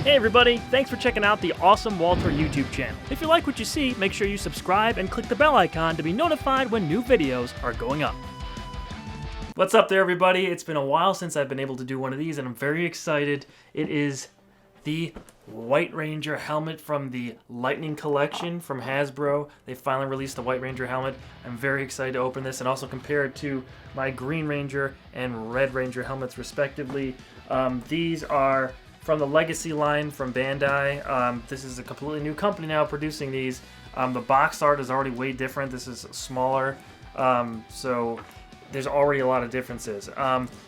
Hey everybody, thanks for checking out the Awesome Walter YouTube channel. If you like what you see, make sure you subscribe and click the bell icon to be notified when new videos are going up. What's up there everybody? It's been a while since I've been able to do one of these and I'm very excited. It is the White Ranger helmet from the Lightning Collection from Hasbro. They finally released the White Ranger helmet. I'm very excited to open this and also compare it to my Green Ranger and Red Ranger helmets respectively. These are from the Legacy line from Bandai. This is a completely new company now producing these. The box art is already way different. This is smaller, so there's already a lot of differences.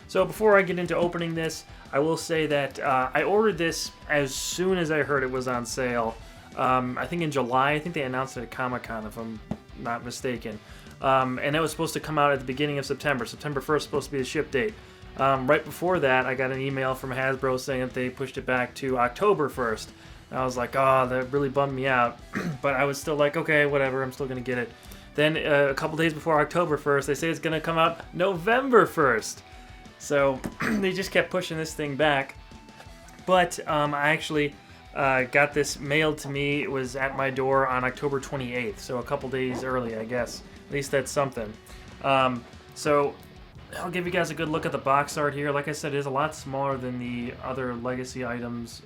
So before I get into opening this, I will say that I ordered this as soon as I heard it was on sale. I think in July. I think they announced it at Comic-Con, if I'm not mistaken. And it was supposed to come out at the beginning of September. September 1st is supposed to be the ship date. Right before that, I got an email from Hasbro saying that they pushed it back to October 1st. And I was like, oh, that really bummed me out. But I was still like, okay, whatever, I'm still going to get it. Then a couple days before October 1st, they say it's going to come out November 1st. So they just kept pushing this thing back. But I actually got this mailed to me. It was at my door on October 28th, so a couple days early, I guess. At least that's something. So I'll give you guys a good look at the box art here. Like I said, it is a lot smaller than the other Legacy items,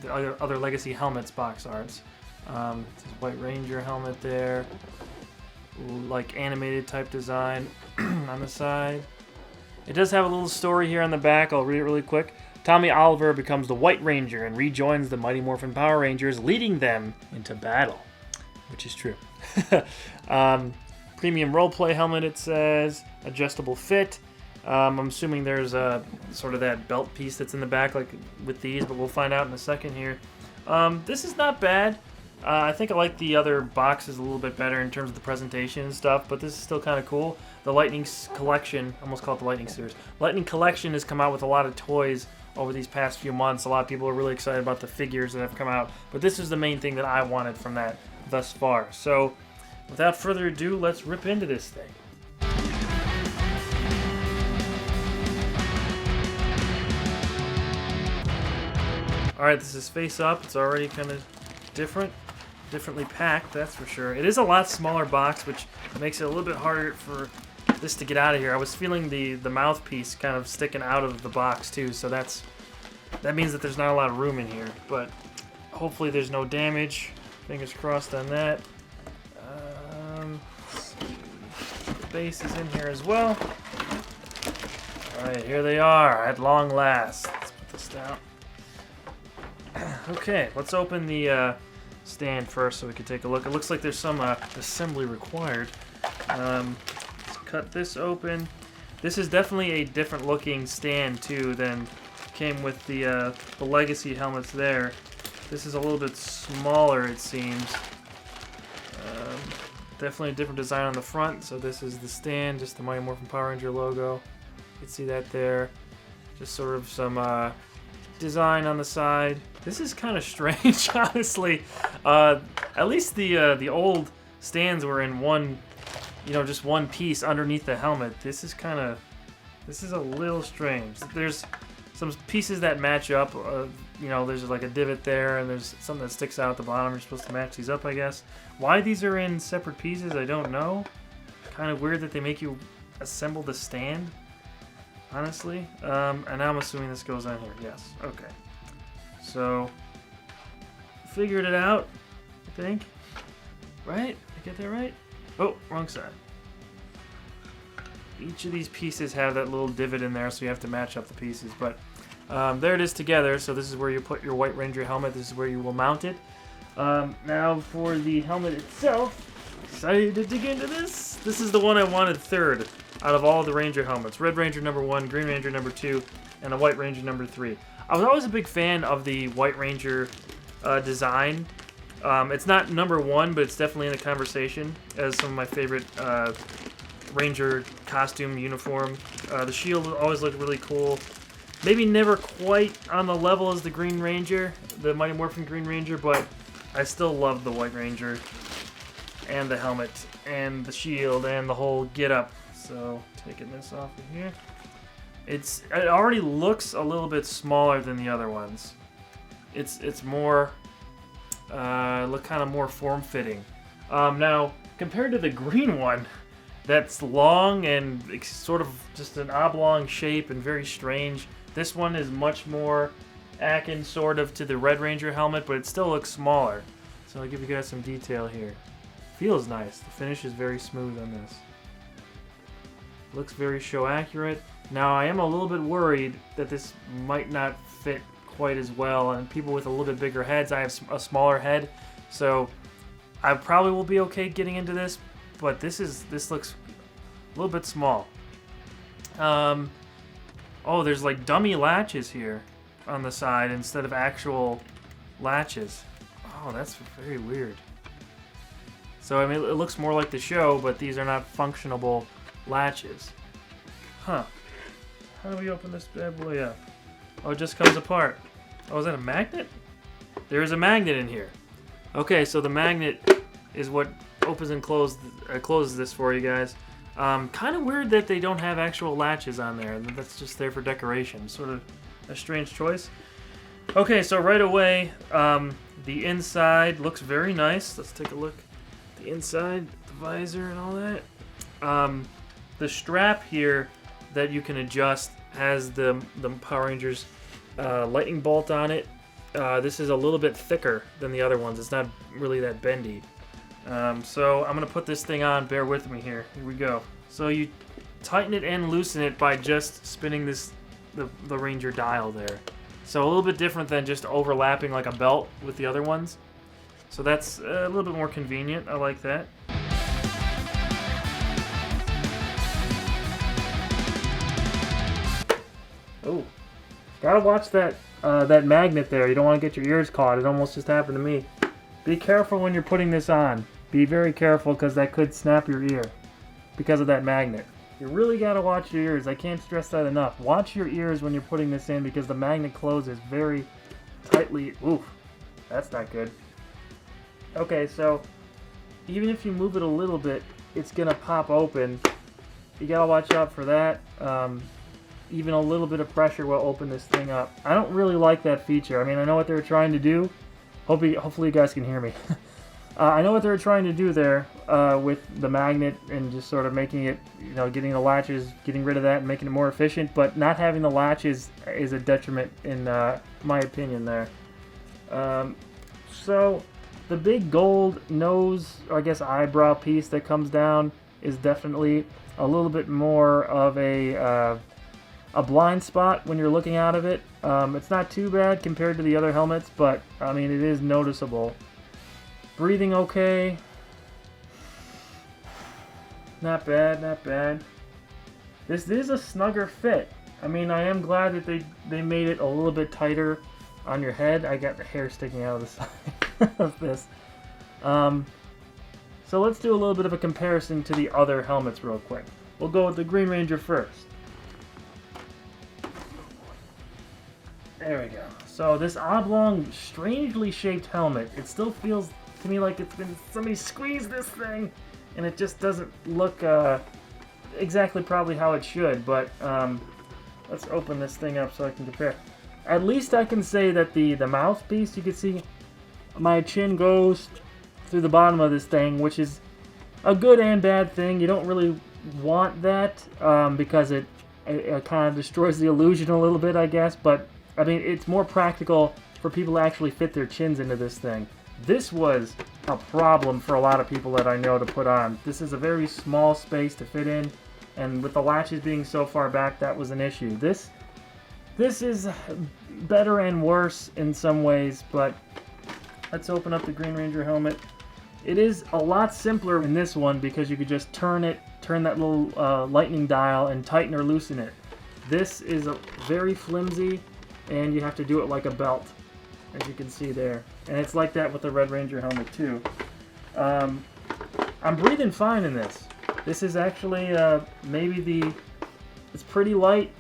the other Legacy helmets box arts. This White Ranger helmet there, like animated type design on the side. It does have a little story here on the back. I'll read it really quick. Tommy Oliver becomes the White Ranger and rejoins the Mighty Morphin Power Rangers, leading them into battle, which is true. Premium roleplay helmet, it says. Adjustable fit. I'm assuming there's a sort of that belt piece that's in the back, like with these, but we'll find out in a second here. This is not bad. I think I like the other boxes a little bit better in terms of the presentation and stuff, but this is still kind of cool. The Lightning Collection, I almost call it the Lightning Series. Lightning Collection has come out with a lot of toys over these past few months. A lot of people are really excited about the figures that have come out, but this is the main thing that I wanted from that thus far. So, without further ado, let's rip into this thing. Alright, this is face up. It's already kind of differently packed, that's for sure. It is a lot smaller box, which makes it a little bit harder for this to get out of here. I was feeling the mouthpiece kind of sticking out of the box too, so that means that there's not a lot of room in here, but hopefully there's no damage. Fingers crossed on that. Let's see. The base is in here as well. Alright, here they are at long last. Let's put this down. Okay, let's open the stand first so we can take a look. It looks like there's some assembly required. Let's cut this open. This is definitely a different looking stand too than came with the Legacy helmets there. This is a little bit smaller, it seems. Definitely a different design on the front. So this is the stand, just the Mighty Morphin Power Ranger logo. You can see that there. Just sort of some design on the side. This is kind of strange, honestly. At least the old stands were in one, just one piece underneath the helmet. This is a little strange. There's some pieces that match up. There's like a divot there, and there's something that sticks out at the bottom. You're supposed to match these up, I guess. Why these are in separate pieces, I don't know. Kind of weird that they make you assemble the stand, honestly. And now I'm assuming this goes on here. Yes. Okay. So, figured it out, I think. Right? I get that right? Oh, wrong side. Each of these pieces have that little divot in there, so you have to match up the pieces. But there it is together. So this is where you put your White Ranger helmet. This is where you will mount it. Now for the helmet itself, excited to dig into this. This is the one I wanted third out of all the Ranger helmets. Red Ranger number 1, Green Ranger number 2, and the White Ranger number 3. I was always a big fan of the White Ranger design. It's not number 1, but it's definitely in the conversation as some of my favorite Ranger costume uniform. The shield always looked really cool. Maybe never quite on the level as the Green Ranger, the Mighty Morphin Green Ranger, but I still love the White Ranger and the helmet and the shield and the whole get-up. So, taking this off of here. It already looks a little bit smaller than the other ones. it's more look kind of more form-fitting. Now compared to the green one, that's long and it's sort of just an oblong shape and very strange. This one is much more akin sort of to the Red Ranger helmet, but it still looks smaller. So I'll give you guys some detail here. Feels nice. The finish is very smooth on this. Looks very show accurate. Now I am a little bit worried that this might not fit quite as well, and people with a little bit bigger heads, I have a smaller head, so I probably will be okay getting into this, but this looks a little bit small. Oh, there's like dummy latches here on the side instead of actual latches. Oh, that's very weird. So I mean, it looks more like the show, but these are not functionable latches. Huh. How do we open this bad boy up? Oh, it just comes apart. Oh, is that a magnet? There is a magnet in here. Okay, so the magnet is what opens and closes this for you guys. Kind of weird that they don't have actual latches on there. That's just there for decoration. Sort of a strange choice. Okay, so right away, the inside looks very nice. Let's take a look. The inside, the visor and all that. The strap here that you can adjust has the Power Rangers lightning bolt on it. This is a little bit thicker than the other ones. It's not really that bendy. So I'm going to put this thing on. Bear with me here. Here we go. So you tighten it and loosen it by just spinning the Ranger dial there. So a little bit different than just overlapping like a belt with the other ones. So that's a little bit more convenient. I like that. Oh, gotta watch that magnet there. You don't want to get your ears caught. It almost just happened to me. Be careful when you're putting this on. Be very careful because that could snap your ear because of that magnet. You really gotta watch your ears. I can't stress that enough. Watch your ears when you're putting this in because the magnet closes very tightly. Oof, that's not good. Okay, so even if you move it a little bit, it's gonna pop open. You gotta watch out for that. Even a little bit of pressure will open this thing up. I don't really like that feature. I mean, I know what they were trying to do. Hopefully you guys can hear me. I know what they were trying to do there with the magnet and just sort of making it, you know, getting the latches, getting rid of that and making it more efficient, but not having the latches is a detriment in my opinion there. So the big gold nose, or I guess eyebrow piece that comes down is definitely a little bit more of a blind spot when you're looking out of it. It's not too bad compared to the other helmets, but I mean it is noticeable. Breathing okay. Not bad, not bad. This is a snugger fit. I mean, I am glad that they made it a little bit tighter on your head. I got the hair sticking out of the side of this. So let's do a little bit of a comparison to the other helmets real quick. We'll go with the Green Ranger first. There we go. So this oblong, strangely shaped helmet, it still feels to me like it's been somebody squeezed this thing, and it just doesn't look exactly probably how it should. But let's open this thing up so I can compare. At least I can say that the mouthpiece, you can see my chin goes through the bottom of this thing, which is a good and bad thing. You don't really want that because it kind of destroys the illusion a little bit, I guess. But I mean, it's more practical for people to actually fit their chins into this thing. This was a problem for a lot of people that I know to put on. This is a very small space to fit in, and with the latches being so far back, that was an issue. This is better and worse in some ways, but let's open up the Green Ranger helmet. It is a lot simpler in this one because you could just turn that little lightning dial and tighten or loosen it. This is very flimsy, and you have to do it like a belt, as you can see there. And it's like that with the Red Ranger helmet too. I'm breathing fine in this. This is actually it's pretty light.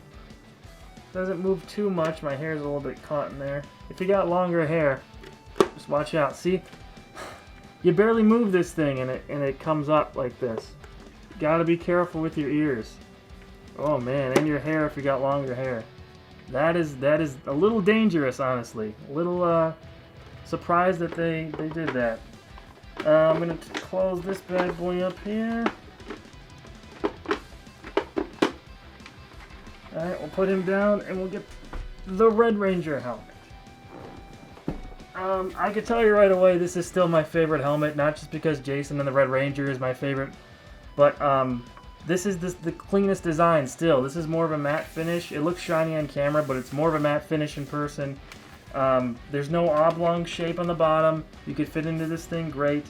Doesn't move too much. My hair's a little bit caught in there. If you got longer hair, just watch out. See? You barely move this thing and it comes up like this. Gotta be careful with your ears. Oh man, and your hair if you got longer hair. That is a little dangerous, honestly. A little surprised that they did that. I'm gonna close this bad boy up here. Alright, we'll put him down and we'll get the Red Ranger helmet. I can tell you right away, this is still my favorite helmet, not just because Jason and the Red Ranger is my favorite, but this is the cleanest design still. This is more of a matte finish. It looks shiny on camera, but it's more of a matte finish in person. There's no oblong shape on the bottom. You could fit into this thing great.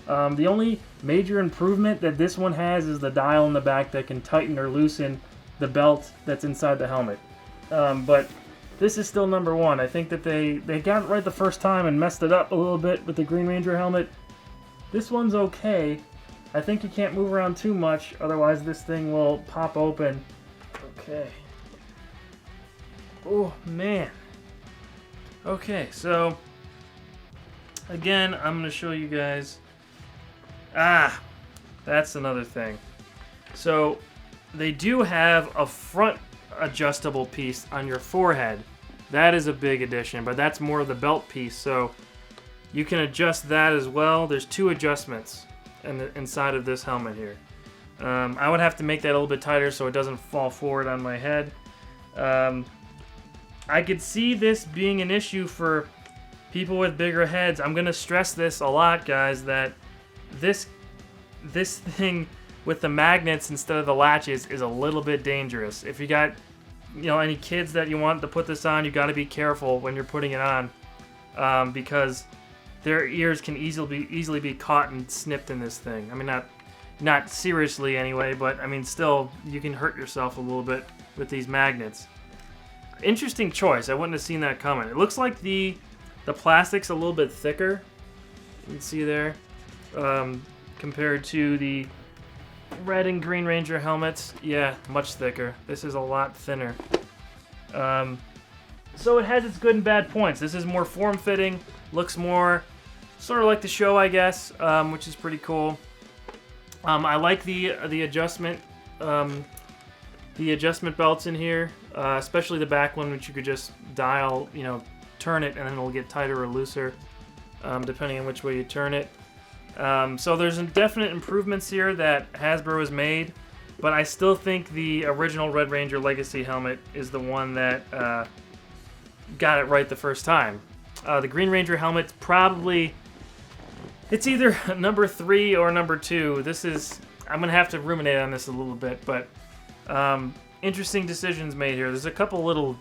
The only major improvement that this one has is the dial in the back that can tighten or loosen the belt that's inside the helmet. But this is still number one. I think that they got it right the first time and messed it up a little bit with the Green Ranger helmet. This one's okay. I think you can't move around too much, otherwise this thing will pop open. Okay. Oh, man. Okay, so again, I'm going to show you guys. That's another thing. So they do have a front adjustable piece on your forehead. That is a big addition, but that's more of the belt piece, so you can adjust that as well. There's two adjustments inside of this helmet here. I would have to make that a little bit tighter so it doesn't fall forward on my head. I could see this being an issue for people with bigger heads. I'm going to stress this a lot, guys, that this thing with the magnets instead of the latches is a little bit dangerous. If you got, any kids that you want to put this on, you got to be careful when you're putting it on, because their ears can easily be caught and snipped in this thing. I mean, not seriously anyway, but I mean, still, you can hurt yourself a little bit with these magnets. Interesting choice. I wouldn't have seen that coming. It looks like the plastic's a little bit thicker. You can see there, compared to the Red and Green Ranger helmets. Yeah, much thicker. This is a lot thinner. So it has its good and bad points. This is more form-fitting, looks more sort of like the show, I guess, which is pretty cool. I like the adjustment belts in here, especially the back one, which you could just dial, turn it, and then it'll get tighter or looser, depending on which way you turn it. So there's some definite improvements here that Hasbro has made, but I still think the original Red Ranger Legacy helmet is the one that got it right the first time. The Green Ranger helmet's probably, it's either number 3 or number 2. I'm going to have to ruminate on this a little bit, but interesting decisions made here. There's a couple little,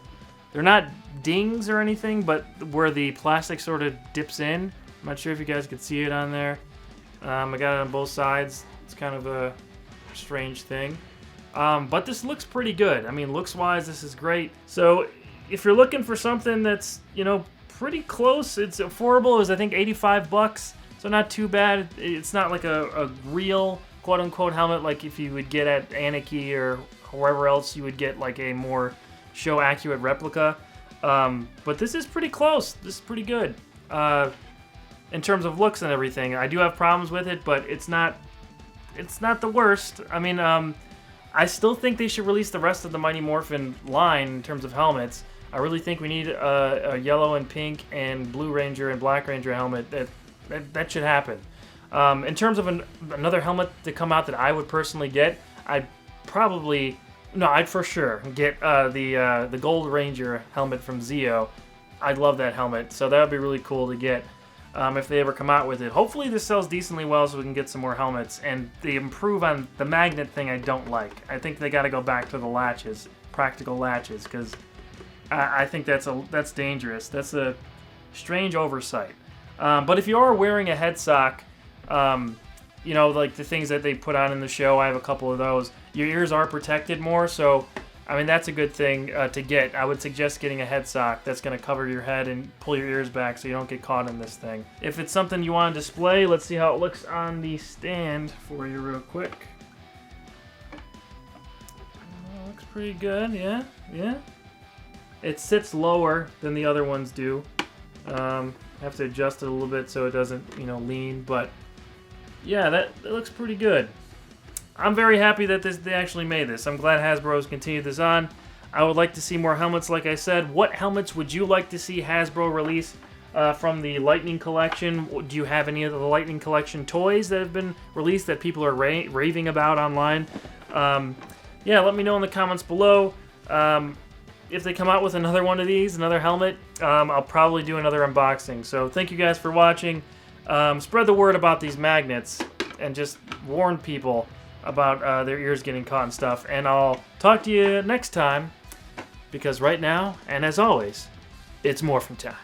they're not dings or anything, but where the plastic sort of dips in. I'm not sure if you guys can see it on there. I got it on both sides. It's kind of a strange thing. But this looks pretty good. I mean, looks-wise, this is great. So if you're looking for something that's, pretty close, it's affordable. It was, I think, $85, so not too bad. It's not like a real quote-unquote helmet like if you would get at Anarchy or wherever else you would get like a more show-accurate replica. But this is pretty close. This is pretty good. In terms of looks and everything, I do have problems with it, but it's not the worst. I mean, I still think they should release the rest of the Mighty Morphin line in terms of helmets. I really think we need a yellow and pink and blue Ranger and black Ranger helmet. That should happen. In terms of another helmet to come out that I would personally get, I'd for sure get the Gold Ranger helmet from Zeo. I'd love that helmet, so that would be really cool to get. If they ever come out with it. Hopefully this sells decently well so we can get some more helmets, and they improve on the magnet thing. I don't like. I think they got to go back to the latches, practical latches, because I think that's dangerous. That's a strange oversight. But if you are wearing a head sock, like the things that they put on in the show, I have a couple of those. Your ears are protected more, so I mean, that's a good thing to get. I would suggest getting a head sock that's going to cover your head and pull your ears back so you don't get caught in this thing. If it's something you want to display, let's see how it looks on the stand for you real quick. Looks pretty good, yeah. It sits lower than the other ones do. Have to adjust it a little bit so it doesn't, lean, but yeah, that looks pretty good. I'm very happy that they actually made this. I'm glad Hasbro's continued this on. I would like to see more helmets, like I said. What helmets would you like to see Hasbro release from the Lightning Collection? Do you have any of the Lightning Collection toys that have been released that people are raving about online? Yeah, let me know in the comments below. If they come out with another one of these, another helmet, I'll probably do another unboxing. So thank you guys for watching. Spread the word about these magnets and just warn people about their ears getting caught and stuff. And I'll talk to you next time, because right now, and as always, it's Morphin time.